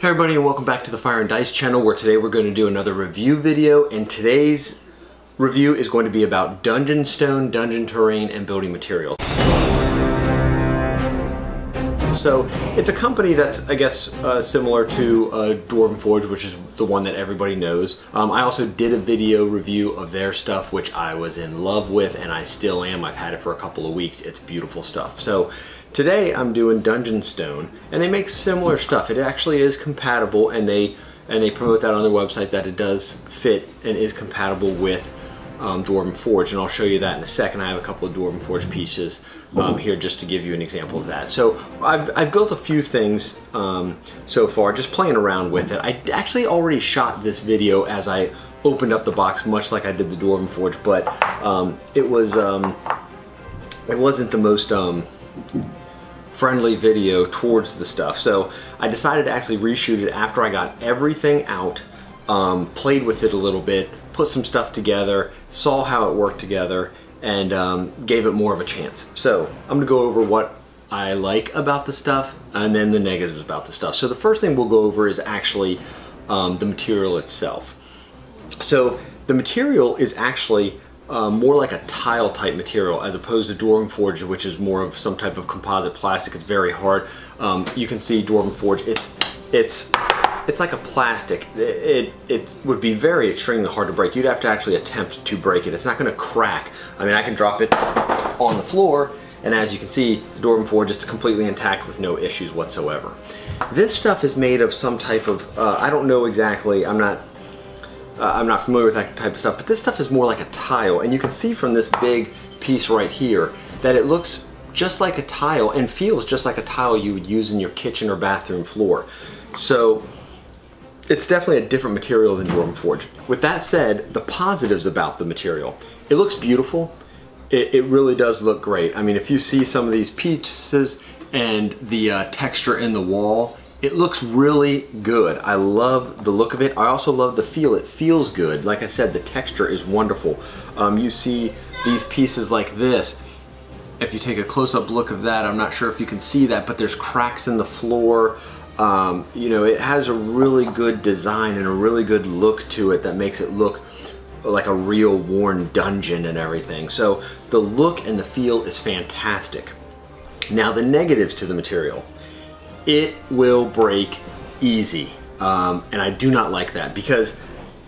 Hey everybody, and welcome back to the Fire and Dice channel, where today we're going to do another review video, and today's review is going to be about dungeon stone, dungeon terrain, and building materials. So it's a company that's, I guess, similar to Dwarven Forge, which is the one that everybody knows. I also did a video review of their stuff, which I was in love with, and I still am. I've had it for a couple of weeks. It's beautiful stuff. So today I'm doing dungeon stone, and they make similar stuff. It actually is compatible, and they promote that on their website, that it does fit and is compatible with Dwarven Forge, and I'll show you that in a second. I have a couple of Dwarven Forge pieces here just to give you an example of that. So I've built a few things so far, just playing around with it. I actually already shot this video as I opened up the box, much like I did the Dwarven Forge, but it wasn't the most friendly video towards the stuff. So I decided to actually reshoot it after I got everything out, played with it a little bit, put some stuff together, saw how it worked together, and gave it more of a chance. So I'm gonna go over what I like about the stuff and then the negatives about the stuff. So the first thing we'll go over is actually the material itself. So the material is actually more like a tile type material as opposed to Dwarven Forge, which is more of some type of composite plastic. It's very hard. You can see Dwarven Forge, it's like a plastic. It would be very extremely hard to break. You'd have to actually attempt to break it. It's not going to crack. I mean, I can drop it on the floor, and as you can see, the Dwarven Forge, it's completely intact with no issues whatsoever. This stuff is made of some type of, I don't know exactly, I'm not familiar with that type of stuff, but this stuff is more like a tile, and you can see from this big piece right here that it looks just like a tile and feels just like a tile you would use in your kitchen or bathroom floor. So it's definitely a different material than Dwarven Forge. With that said, the positives about the material: it looks beautiful. It really does look great. I mean, if you see some of these pieces and the texture in the wall, it looks really good. I love the look of it. I also love the feel. It feels good. Like I said, the texture is wonderful. You see these pieces like this. If you take a close-up look of that, I'm not sure if you can see that, but there's cracks in the floor. You know, it has a really good design and a really good look to it that makes it look like a real worn dungeon and everything. So the look and the feel is fantastic. Now the negatives to the material: it will break easy, and I do not like that, because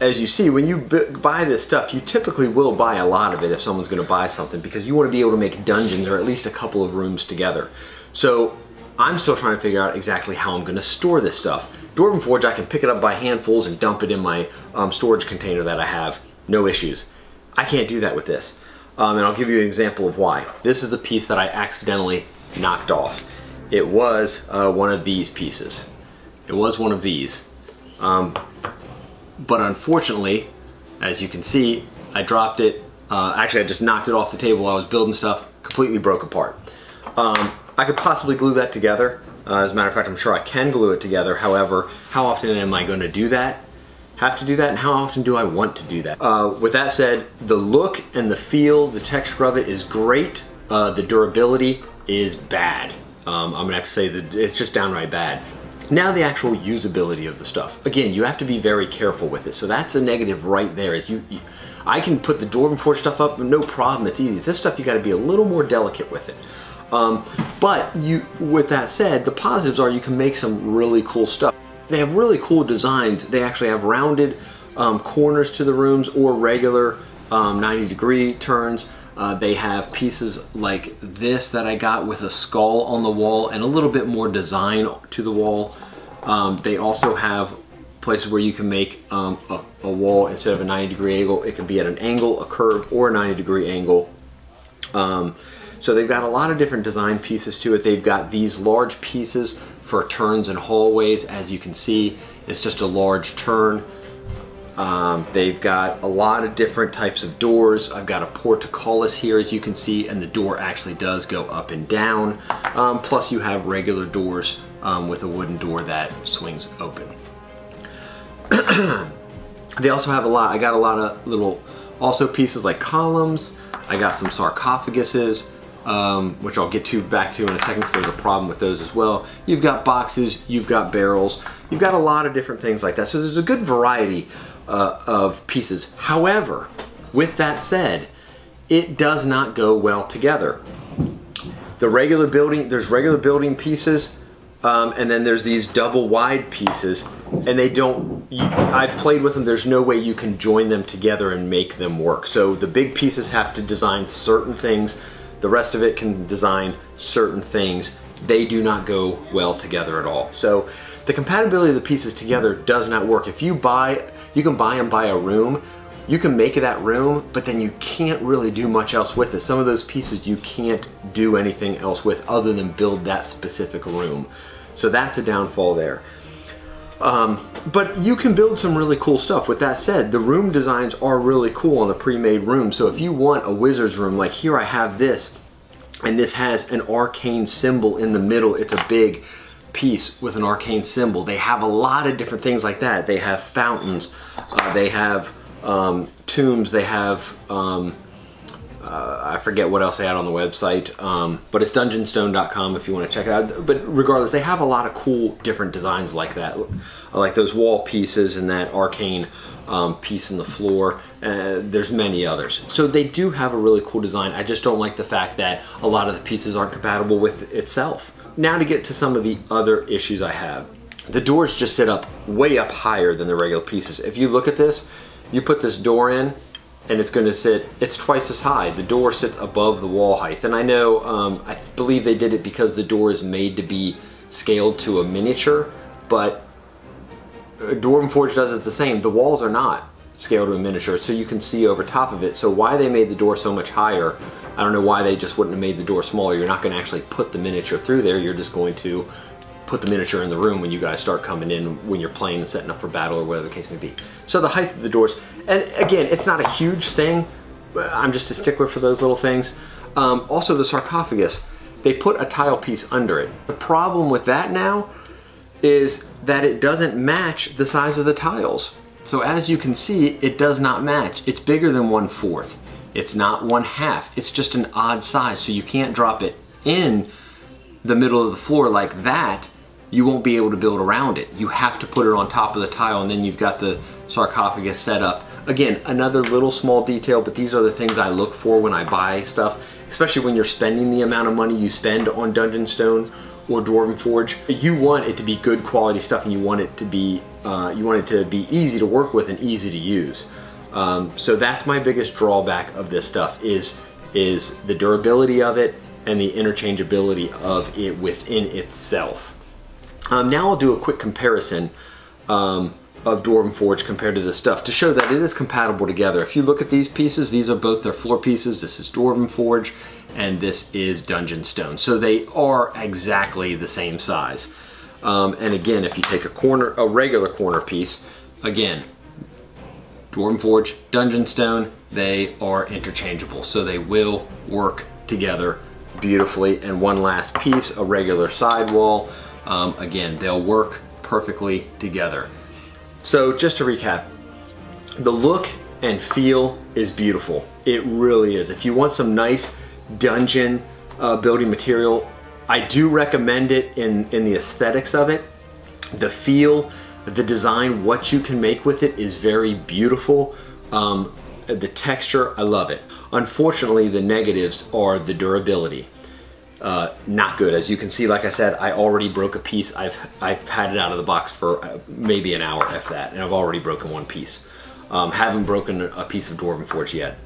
as you see, when you buy this stuff, you typically will buy a lot of it if someone's going to buy something, because you want to be able to make dungeons or at least a couple of rooms together. So I'm still trying to figure out exactly how I'm going to store this stuff. Dwarven Forge, I can pick it up by handfuls and dump it in my storage container that I have, no issues. I can't do that with this, and I'll give you an example of why. This is a piece that I accidentally knocked off. It was one of these pieces. It was one of these. But unfortunately, as you can see, I dropped it. Actually, I just knocked it off the table while I was building stuff, completely broke apart. I could possibly glue that together. As a matter of fact, I'm sure I can glue it together. However, how often am I going to do that? Have to do that, and how often do I want to do that? With that said, the look and the feel, the texture of it is great. The durability is bad. I'm gonna have to say that it's just downright bad. Now the actual usability of the stuff. Again, you have to be very careful with it. So that's a negative right there. Is I can put the Dwarven Forge stuff up, no problem, it's easy. This stuff, you gotta be a little more delicate with it. But with that said, the positives are you can make some really cool stuff. They have really cool designs. They actually have rounded corners to the rooms, or regular 90-degree turns. They have pieces like this that I got with a skull on the wall and a little bit more design to the wall. They also have places where you can make a wall, instead of a 90-degree angle, it can be at an angle, a curve, or a 90-degree angle. So they've got a lot of different design pieces to it. They've got these large pieces for turns and hallways. As you can see, it's just a large turn. They've got a lot of different types of doors. I've got a portcullis here, as you can see, and the door actually does go up and down. Plus you have regular doors with a wooden door that swings open. They also have I got a lot of little also pieces like columns. I got some sarcophaguses. which I'll get back to in a second because there's a problem with those as well. You've got boxes, you've got barrels, you've got a lot of different things like that. So there's a good variety of pieces. However, with that said, it does not go well together. There's regular building pieces, and then there's these double wide pieces, and they don't, I've played with them, there's no way you can join them together and make them work. So the big pieces have to design certain things, the rest of it can design certain things. They do not go well together at all. So the compatibility of the pieces together does not work. If you can buy and buy a room, you can make that room, but then you can't really do much else with it. Some of those pieces you can't do anything else with other than build that specific room. So that's a downfall there. But you can build some really cool stuff. With that said, the room designs are really cool on a pre-made room. So if you want a wizard's room, like here I have this, and this has an arcane symbol in the middle. It's a big piece with an arcane symbol. They have a lot of different things like that. They have fountains, they have tombs, they have I forget what else they had on the website, but it's dungeonstone.com if you want to check it out. But regardless, they have a lot of cool different designs like that, like those wall pieces and that arcane piece in the floor. There's many others. So they do have a really cool design. I just don't like the fact that a lot of the pieces aren't compatible with itself. Now to get to some of the other issues I have. The doors just sit up way up higher than the regular pieces. If you look at this, you put this door in, and it's going to sit, it's twice as high. The door sits above the wall height. And I know, I believe they did it because the door is made to be scaled to a miniature, but Dwarven Forge does it the same. The walls are not scaled to a miniature, so you can see over top of it. So why they made the door so much higher, I don't know why they just wouldn't have made the door smaller. You're not going to actually put the miniature through there. You're just going to put the miniature in the room when you guys start coming in, when you're playing and setting up for battle or whatever the case may be. So the height of the doors, and again, it's not a huge thing. I'm just a stickler for those little things. Also the sarcophagus, they put a tile piece under it. The problem with that now is that it doesn't match the size of the tiles. So as you can see, it does not match. It's bigger than 1/4. It's not 1/2. It's just an odd size, so you can't drop it in the middle of the floor like that. You won't be able to build around it. You have to put it on top of the tile, and then you've got the sarcophagus set up. Again, another little small detail, but these are the things I look for when I buy stuff, especially when you're spending the amount of money you spend on Dungeon Stone or Dwarven Forge. You want it to be good quality stuff, and you want it to be easy to work with and easy to use. So that's my biggest drawback of this stuff is the durability of it and the interchangeability of it within itself. Now I'll do a quick comparison of Dwarven Forge compared to this stuff to show that it is compatible together. If you look at these pieces, these are both their floor pieces. This is Dwarven Forge and this is Dungeon Stone. So they are exactly the same size. And again, if you take a regular corner piece, again, Dwarven Forge, Dungeon Stone, they are interchangeable. So they will work together beautifully. And one last piece, a regular sidewall. Again, they'll work perfectly together. So just to recap, the look and feel is beautiful. It really is. If you want some nice dungeon building material, I do recommend it in the aesthetics of it. The feel, the design, what you can make with it is very beautiful. The texture, I love it. Unfortunately, the negatives are the durability. Not good. As you can see, like I said, I already broke a piece. I've had it out of the box for maybe an hour, if that, and I've already broken one piece. Haven't broken a piece of Dwarven Forge yet.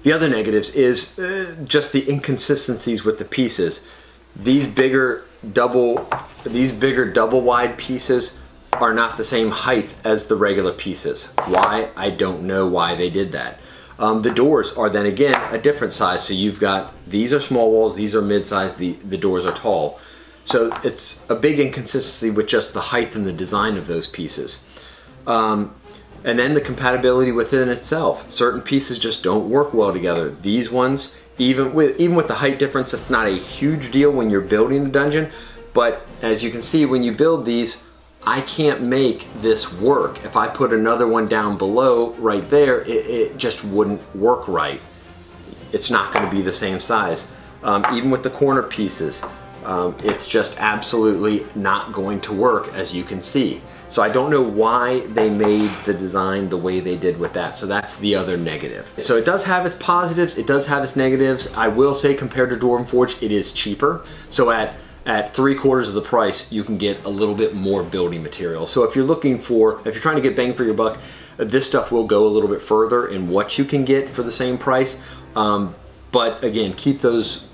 The other negatives is just the inconsistencies with the pieces. These bigger double wide pieces are not the same height as the regular pieces. Why? I don't know why they did that. The doors are then again a different size. So you've got, these are small walls, these are mid-size, the doors are tall. So it's a big inconsistency with just the height and the design of those pieces. And then the compatibility within itself. Certain pieces just don't work well together. These ones, even with the height difference, it's not a huge deal when you're building a dungeon. But as you can see, when you build these, I can't make this work. If I put another one down below right there, it just wouldn't work right. It's not going to be the same size. even with the corner pieces. It's just absolutely not going to work, as you can see. So I don't know why they made the design the way they did with that. So that's the other negative. So it does have its positives, it does have its negatives. I will say, compared to Dwarven Forge, it is cheaper. So at 3/4 of the price, you can get a little bit more building material. So if you're trying to get bang for your buck, this stuff will go a little bit further in what you can get for the same price. But again, keep those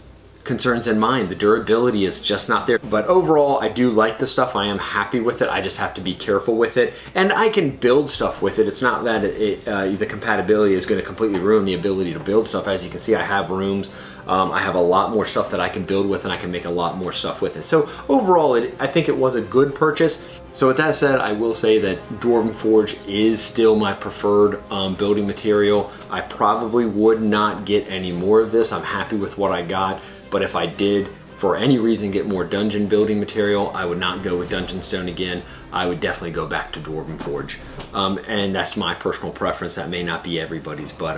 concerns in mind. The durability is just not there. But overall, I do like the stuff. I am happy with it. I just have to be careful with it. And I can build stuff with it. It's not that the compatibility is going to completely ruin the ability to build stuff. As you can see, I have rooms. I have a lot more stuff that I can build with, and I can make a lot more stuff with it. So overall, I think it was a good purchase. So with that said, I will say that Dwarven Forge is still my preferred building material. I probably would not get any more of this. I'm happy with what I got. But if I did, for any reason, get more dungeon building material, I would not go with Dungeon Stone again. I would definitely go back to Dwarven Forge. And that's my personal preference. That may not be everybody's, but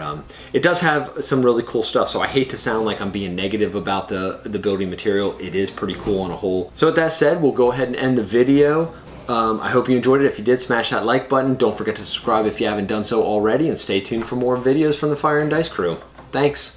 it does have some really cool stuff. So I hate to sound like I'm being negative about the building material. It is pretty cool on a whole. So with that said, we'll go ahead and end the video. I hope you enjoyed it. If you did, smash that like button. Don't forget to subscribe if you haven't done so already, and stay tuned for more videos from the Fire and Dice crew. Thanks.